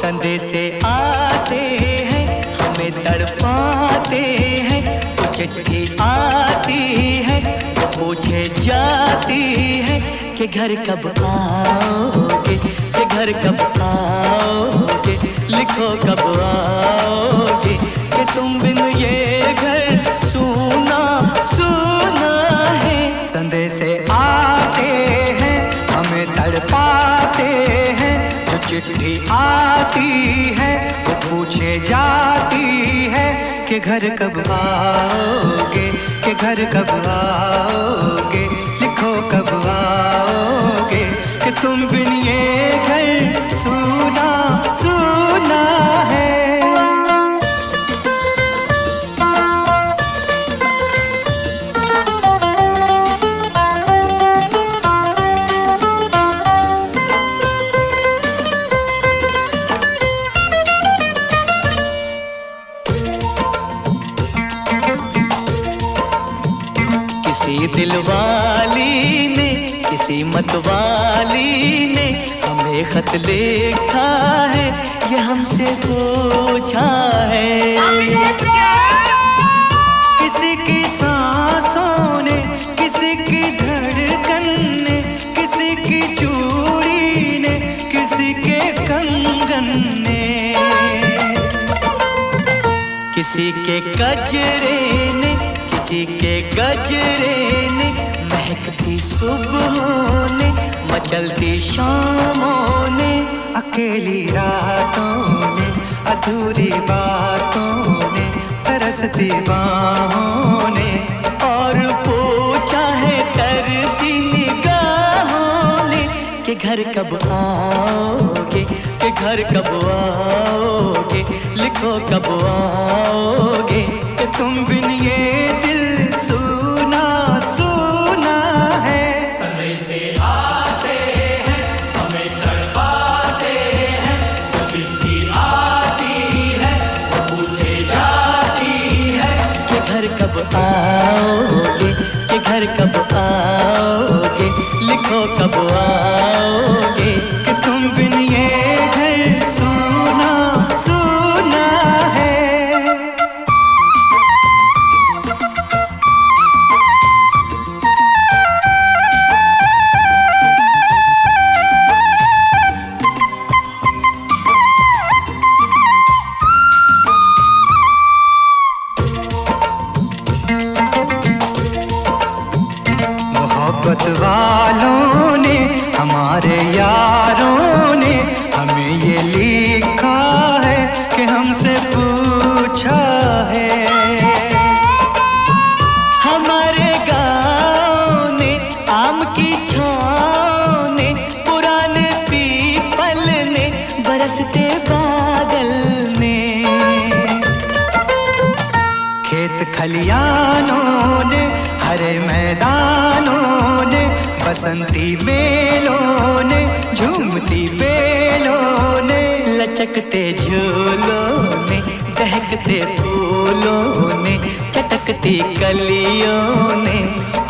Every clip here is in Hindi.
संदेशे आते हैं हमें तड़पाते हैं, तो चिट्ठी आती है वो पूछे जाती है कि घर कब आओगे, कि घर कब आओगे, लिखो कब आओगे, कि तुम बिन ये घर सूना सूना है। संदेशे आते हैं हमें तड़पाते हैं, जो चिट्ठी आती है वो पूछे जाती है कि घर कब आओगे, कि घर कब आओगे, लिखो कब आओगे, कि तुम बिन ये घर सूना सूना है। किसी दिलवाली ने, किसी मतवाली ने हमें खत लिखा है, ये हमसे पूछा है। किसी की सांसों ने, किसी की धड़कन ने, किसी की चूड़ी ने, किसी के कंगन ने, किसी के गजरे ने, किसी के गजरे ने, महकती सुबहों ने, मचलती शामों ने, अकेली रातों ने, अधूरी बातों ने, तरसती बाहों ने, और पूछा है तरसी निगाहों ने कि घर कब आओगे, कि घर कब आओगे, लिखो कब आओगे, कि तुम बिन ये दिल सूना सूना है। संदेशे आते हैं हमें तड़पाते हैं, जो चिट्ठी आती है वो पूछे जाती है कि घर कब आओगे, कि घर कब आओगे, लिखो कब आओगे, कि तुम बिन ये घर सूना सूना है। मोहब्बत वालों ने, हमारे यारों ने हमें ये लिखा है कि हमसे पूछा है। हमारे गाँव ने, आम की छाँव ने, पुराने पीपल ने, बरसते बादल ने, खेत खलियानों ने, हरे मैदानों ने, बसंती बेलों ने, झूमती बेलों ने, लचकते झूलों ने, दहकते फूलों ने, चटकती कलियों ने,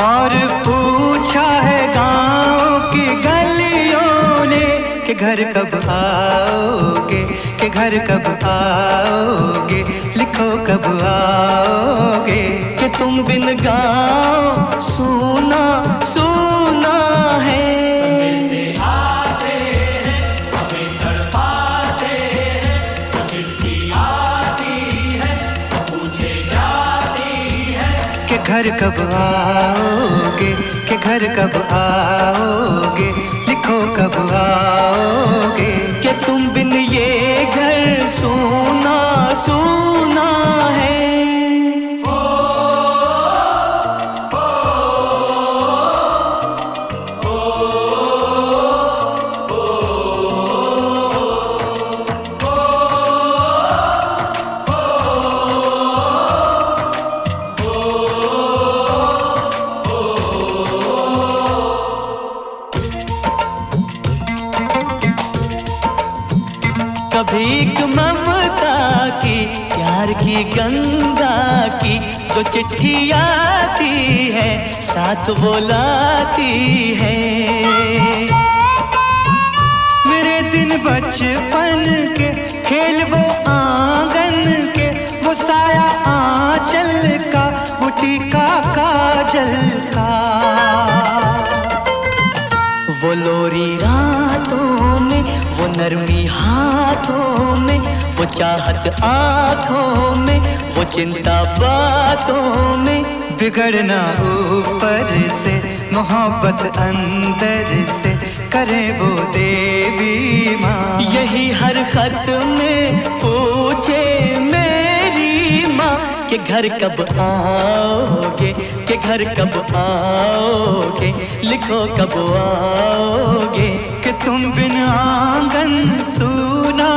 और पूछा है गाँव की गलियों ने कि घर कब आओगे, कि घर कब आओगे, लिखो कब आओगे, कि तुम बिन गाँव सूना सूना है। संदेशे आते हैं हमें तड़पाते हैं, जो चिट्ठी आती है वो पूछे जाती है कि घर कब आओगे, कि घर कब आओगे, लिखो कब आओगे, कि तुम बिन ये घर सूना सूना है। कभी एक ममता की, प्यार की गंगा की, जो चिट्ठी आती है साथ वो लाती है। मेरे दिल दिन बचपन के खेल वो आंगन के, वो साया आंचल का, वो टीका काजल का। वो लोरी रातों में, वो नरमी हाथों में, वो चाहत आँखों में, वो चिंता बातों में। बिगड़ना ऊपर से, मोहब्बत अंदर से, करे वो देवी माँ। यही हर खत में पूछे मेरी माँ कि घर कब आओगे, कि घर कब आओगे, लिखो कब आओगे। कि तुम बिन आंगन सूना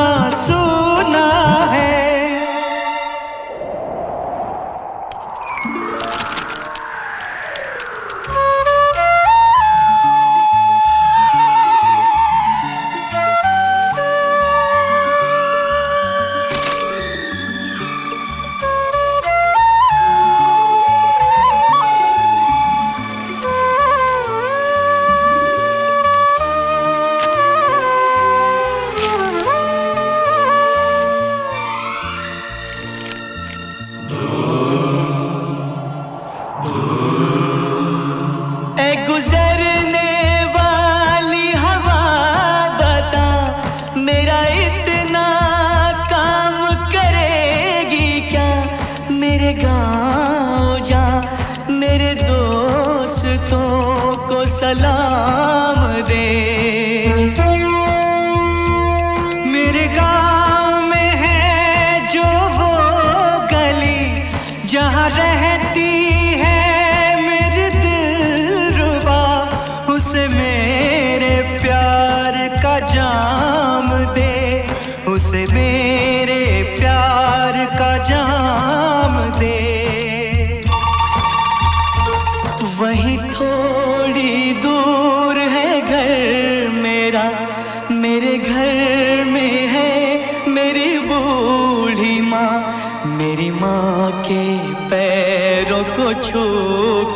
सूना है। सलाम दे। मेरे गाँव में है जो वो गली, जहाँ रहती है मेरी दिलरुबा, उसे मेरे प्यार का जाम दे, उसे मेरे प्यार का जाम दे। वहीं थोड़ी दूर है घर मेरा, मेरे घर में है मेरी बूढ़ी माँ। मेरी माँ के पैरों को छू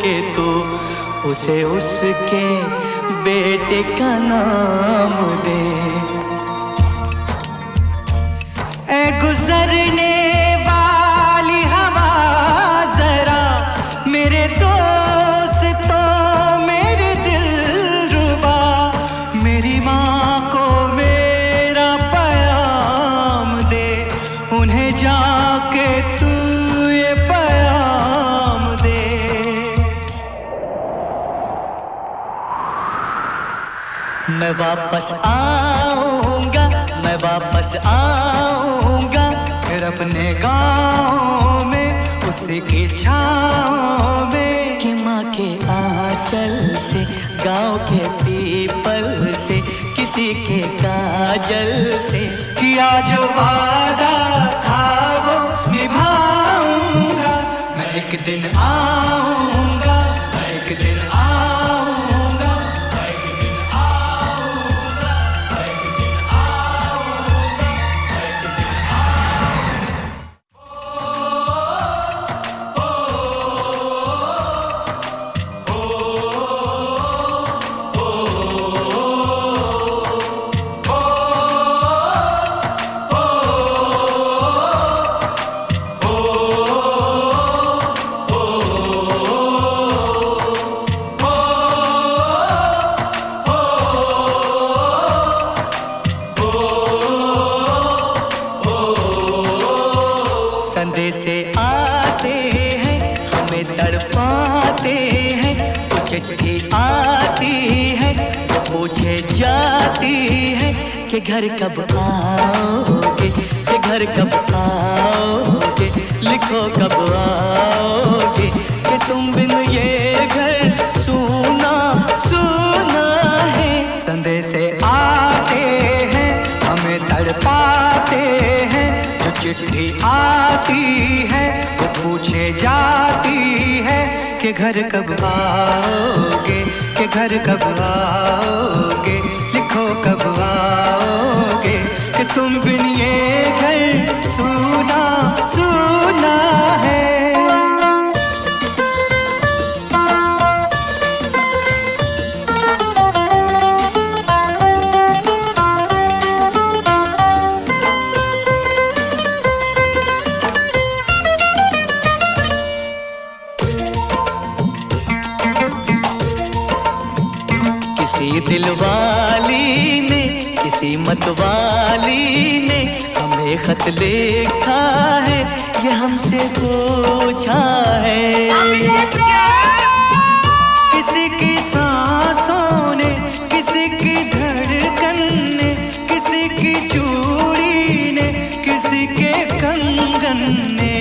के तो उसे उसके बेटे का नाम दे। ऐ गुजरने वाली हवा जरा मेरे जाके तू ये पैगाम दे। मैं वापस आऊंगा, मैं वापस आऊंगा, फिर अपने गाँव में उसी की छाँव में। कि माँ के आंचल से, गाँव के पीपल से, किसी के काजल से किया जो वादा था वो निभाऊंगा। मैं एक दिन आऊंगा, मैं एक दिन आऊंगा, मैं एक दिन आऊंगा, मैं एक दिन आऊंगा, मैं एक दिन आऊंगा। संदेशे आते हैं हमें तड़पाते हैं, चिट्ठी आती है पूछे जाती है कि घर कब आओगे, कि घर कब आओगे, लिखो कब आओगे। कि तुम बिन ये घर सूना सूना है। संदेशे आते हैं हमें तड़पाते हैं, चिट्ठी आती है वो पूछे जाती है कि घर कब आओगे, कि घर कब आओगे, लिखो कब आओगे। कि तुम बिन ये घर सूना सूना है। खत वाली ने हमें खत लिखा है, ये हमसे पूछा है। किसी की सांसों ने, किसी की धड़कन ने, किसी की चूड़ी ने, किसी के कंगन ने,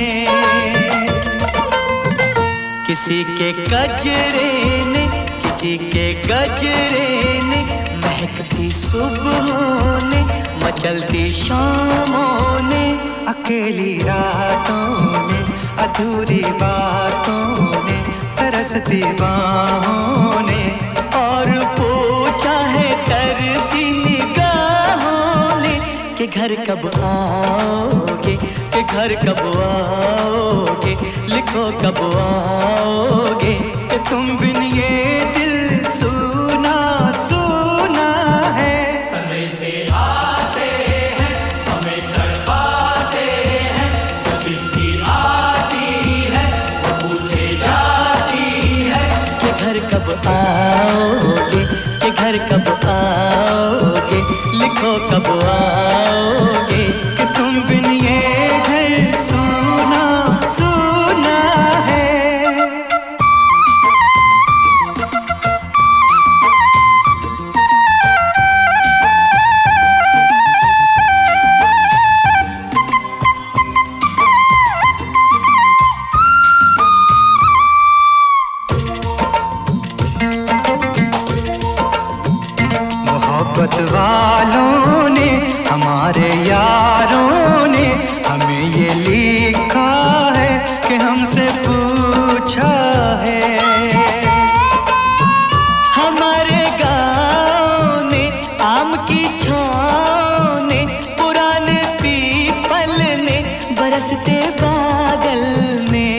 किसी के गजरे ने, किसी के गजरे ने, महकती सुबहों ने, मचलती शामों ने, अकेली रातों ने, अधूरी बातों ने, तरसती बाहों ने, और पूछा है तरसी निगाहों ने कि घर कब आओगे, कि घर कब आओगे, लिखो कब आओगे, कि तुम बिन ये दिल सुना सुना है। समय से आते हैं, हमें तड़पाते हैं, जो चिट्ठी आती है वो पूछे जाती है कि घर कब आओगे, कि घर कब आओगे, लिखो कब आओगे, कि तुम बिन ये घर सुना सुना है। मोहब्बत वालों ने, हमारे यारों ने हमें ये लिखा है कि हमसे पूछा है। हमारे गाँव ने, आम की छाँव ने, पुराने पीपल ने, बरसते बादल ने,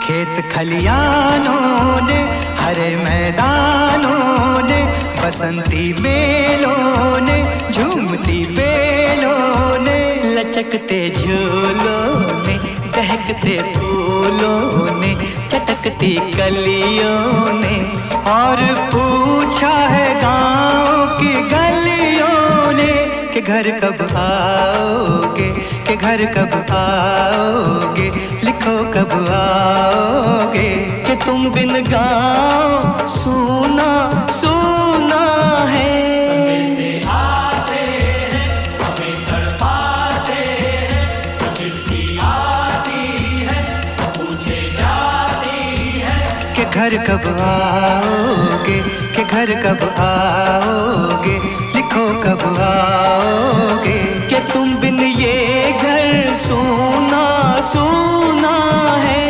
खेत खलियानों ने, हरे मैदानों ने, बसंती मेलों ने, झूमती बेलों ने, लचकते झूलों ने, दहकते फूलों ने, चटकती कलियों ने, और पूछा है गाँव की गलियों ने कि घर कब आओगे, कि घर कब आओगे, लिखो कब आओगे, कि तुम बिन गाँव सूना सूना है। समय से आते हैं, हमें तड़पाते हैं, जो चिट्ठी आती है वो पूछे जाती है कि घर कब आओगे, कि घर कब आओगे, लिखो कब आओगे, कि तुम बिन ये घर सोना सोना है।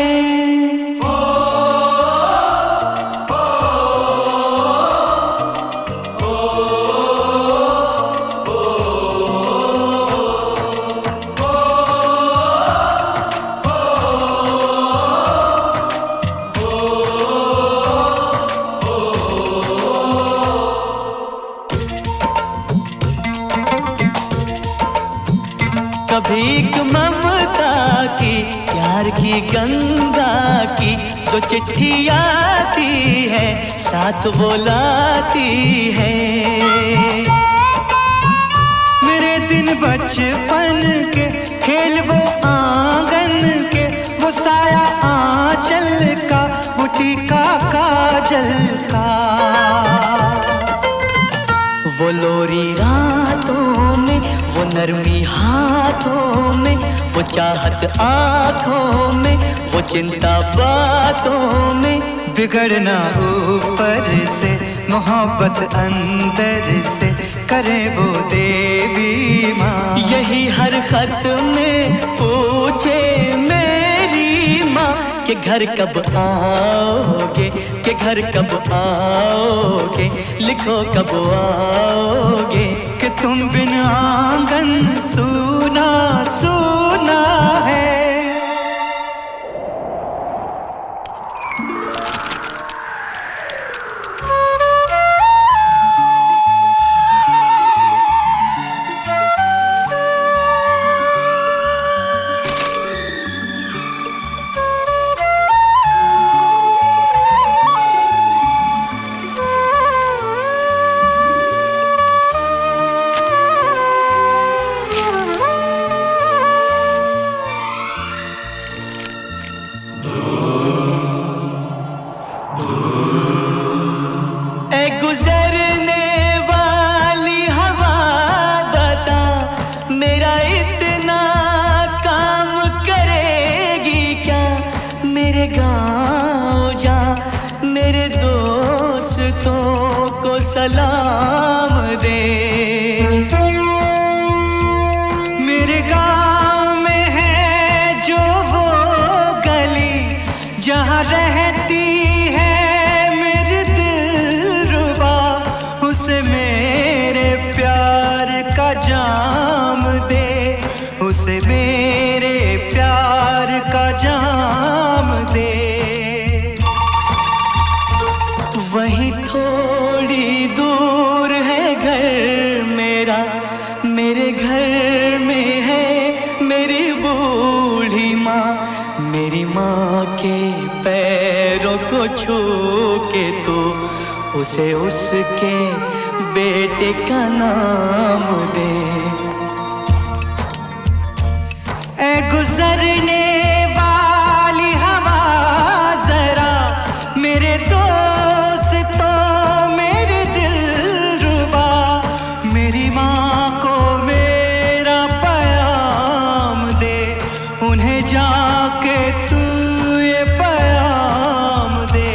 कभी एक ममता की, प्यार की गंगा की, जो चिट्ठी आती है साथ वो लाती है। मेरे दिन बचपन के, खेल वो आंगन के, वो साया आंचल का, वो टीका काजल का, वो लोरी रातों में, वो नरमी हाथों में, वो चाहत आँखों में, वो चिंता बातों में, बिगड़ना ऊपर से, मोहब्बत अंदर से, करे वो देवी माँ। यही हर खत में पूछे मेरी माँ कि घर कब आओगे, कि घर कब आओगे, लिखो कब आओगे, कि तुम बिन आंगन सूना सूना है। सलाम दे। मेरे गांव में है जो वो गली जहाँ रहती है मेरी दिलरुबा, उसे मेरे प्यार का जाम दे, उसे मेरे प्यार का जाम दे। वहीं थोड़ी दूर है घर मेरा, मेरे घर में है मेरी बूढ़ी माँ। मेरी माँ के पैरों को छू के तो उसे उसके बेटे का नाम दे। ऐ गुजरने वाली हवा जरा मेरे दोस्तों मेरे दिलरुबा, मेरी माँ को मेरा पैगाम दे, उन्हें जाके तू ये पैगाम दे।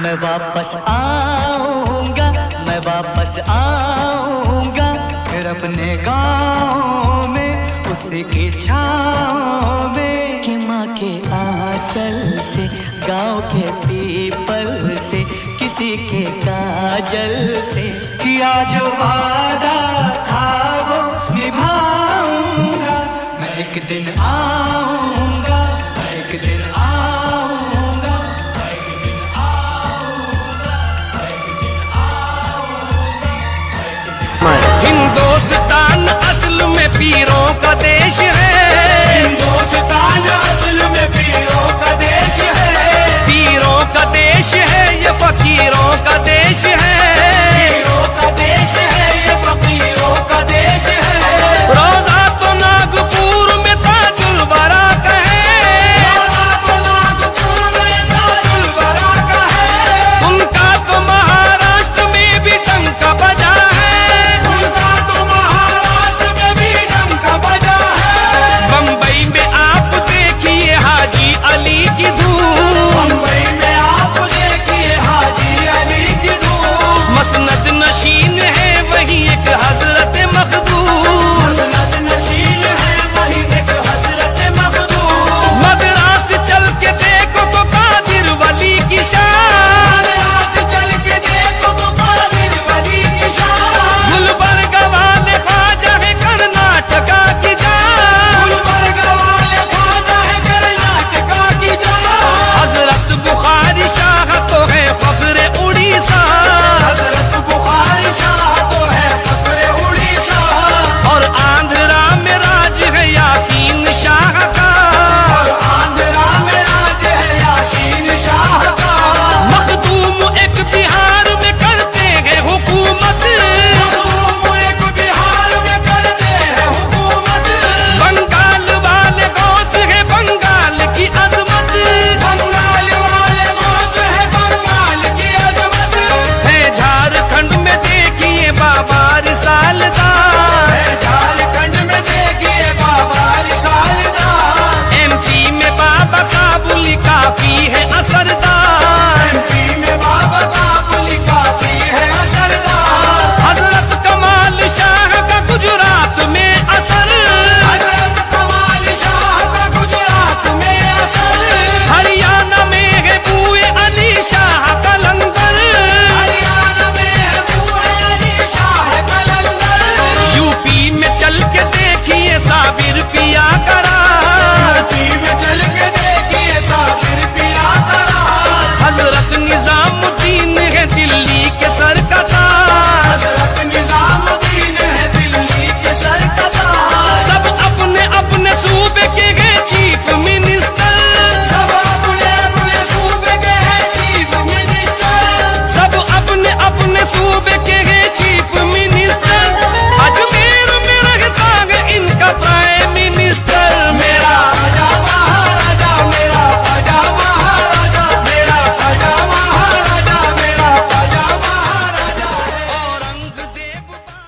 मैं वापस आऊंगा, मैं वापस आऊंगा फिर अपने गाँव में उसी की छाँव में, कि माँ के आंचल से गाँव के पीपल से किसी के काजल से किया जो वादा था वो निभाऊंगा। मैं एक दिन आऊंगा, मैं एक दिन आऊंगा, मैं एक दिन आऊंगा, मैं एक दिन आऊंगा, मैं एक दिन। हिंदुस्तान असल में पीरों का देश